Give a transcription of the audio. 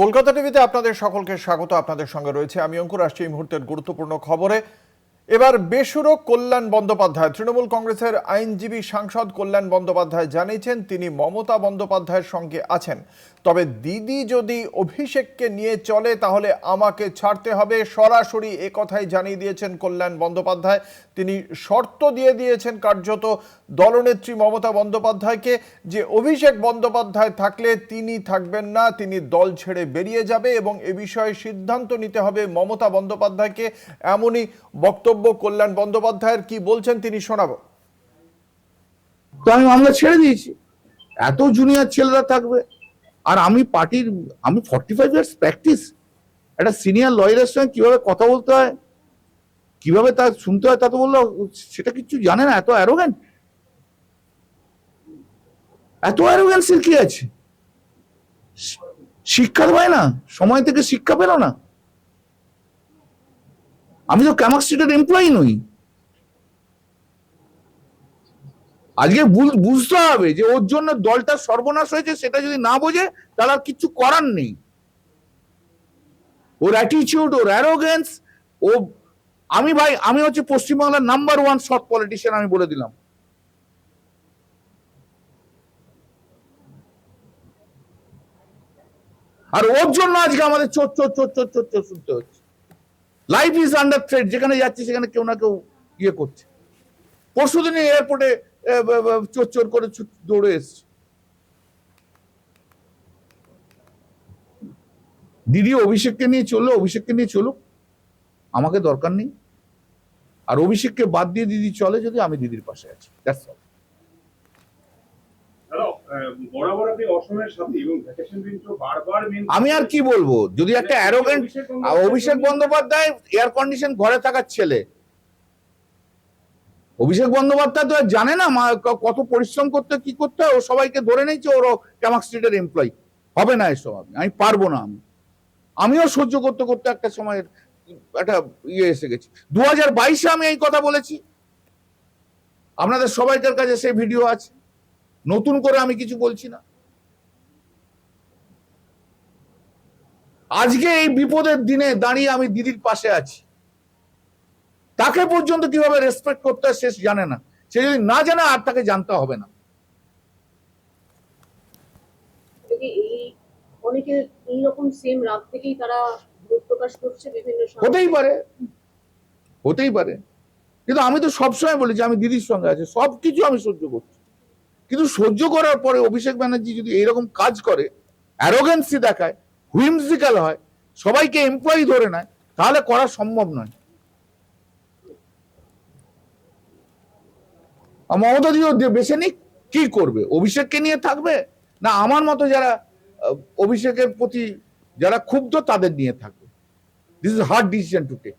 কলকাতা টিভিতে আপনাদের সকলকে স্বাগত। আপনাদের সঙ্গে রয়েছে আমি অঙ্কুর। আসছি এই মুহূর্তের গুরুত্বপূর্ণ খবরে। এবার বেসুরো কল্যাণ বন্দ্যোপাধ্যায়। তৃণমূল কংগ্রেসের আইনজীবী সাংসদ কল্যাণ বন্দ্যোপাধ্যায় জানিয়েছেন তিনি মমতা বন্দ্যোপাধ্যায়ের সঙ্গে আছেন, তবে দিদি যদি অভিষেককে নিয়ে চলে তাহলে আমাকে ছাড়তে হবে। সরাসরি একথাই জানিয়ে দিয়েছেন কল্যাণ বন্দ্যোপাধ্যায়। তিনি শর্ত দিয়ে দিয়েছেন কার্যত দলনেত্রী মমতা বন্দ্যোপাধ্যায়কে যে অভিষেক বন্দ্যোপাধ্যায় থাকলে তিনি থাকবেন না, তিনি দল ছেড়ে বেরিয়ে যাবে এবং এ বিষয়ে সিদ্ধান্ত নিতে হবে মমতা বন্দ্যোপাধ্যায়কে। এমনই বক্তব্য কল্যাণ বন্দ্যোপাধ্যায়ের। কি বলছেন তিনি শোনাবো। তো আমি মামলা ছেড়ে দিয়েছি, এত জুনিয়র ছেলেরা থাকবে। আর আমি পার্টির, আমি 45 ইয়ার্স প্র্যাকটিস, একটা সিনিয়র লয়ারের সঙ্গে কিভাবে কথা বলতে হয়, কিভাবে তা শুনতে হয়, তা তো বললো সেটা কিছু জানে না। এত অ্যারোগ্যান্ট, এত অ্যারোগ্যান্সের কি আছে? শিক্ষা দেয় না, সময় থেকে শিক্ষা পেল না। আমি তো ক্যামাক স্ট্রিটের এমপ্লয়ি নই। আজকে বুঝতে হবে যে ওর জন্য দলটা সর্বনাশ হয়েছে। সেটা যদি না বোঝে তাহলে আর কিছু করার নেই। ওর অ্যাটিটিউড, ওর অ্যারোগেন্স, ও আমি হচ্ছে পশ্চিমবাংলার নাম্বার 1 শর্ট পলিটিশিয়ান, আমি বলে দিলাম। আর ওর জন্য আজকে আমাদের চোর চোর চোর চোর চোর চোর শুনতে হচ্ছে। Life is under threat. যেখানে যাচ্ছে সেখানে কেউ না কেউ ইয়ে করছে। পরশুদিন এয়ারপোর্টে চোর চোর করে দৌড়ে এসছে। দিদি অভিষেককে নিয়ে চললো, অভিষেককে নিয়ে চলুক, আমাকে দরকার নেই। আর অভিষেককে বাদ দিয়ে দিদি চলে যদি, আমি দিদির পাশে আছি। আমি আর কি বলবো? যদি একটা arrogant Abhishek Bandyopadhyay air condition ঘরে থাকার ছেলে, অভিষেক বন্দ্যোপাধ্যায় তো আর জানে না কত পরিশ্রম করতে, কি করতে হয়। ও সবাইকে ধরে নেইছে ওর ক্যামাক স্ট্রিটের এমপ্লয়ি। হবে না এসব, আমি পারবো না। আমিও সহ্য করতে করতে একটা সময় একটা ইয়ে এসে গেছি। 2022-এ আমি এই কথা বলেছি, আপনাদের সবাইকার কাছে সেই ভিডিও আছে। নতুন করে আমি কিছু বলছি না। আজকে এই বিপদের দিনে দাঁড়িয়ে আমি দিদির পাশে আছি। তাকে পর্যন্ত কিভাবে রেসপেক্ট করতে হয় সে জানে না। সে যদি না জানে আর তাকে জানতে হবে না। অনেকে এইরকম সেম রাত থেকেই তারা প্রকাশ করছে বিভিন্ন, হতেই পারে, হতেই পারে। কিন্তু আমি তো সবসময় বলি যে আমি দিদির সঙ্গে আছি, সবকিছু আমি সহ্য করছি। কিন্তু সহ্য করার পরে অভিষেক ব্যানার্জি যদি এইরকম কাজ করে, অ্যারোগেন্সি দেখায়, হুইমজিক্যাল হয়, সবাইকে এমপ্লয়ি ধরে নেয়, তাহলে করা সম্ভব নয়। মমতা দিও বেছে নিক, কি করবে? অভিষেককে নিয়ে থাকবে না আমার মতো যারা অভিষেকের প্রতি যারা ক্ষুব্ধ তাদের নিয়ে থাকবে? This is hard decision to take.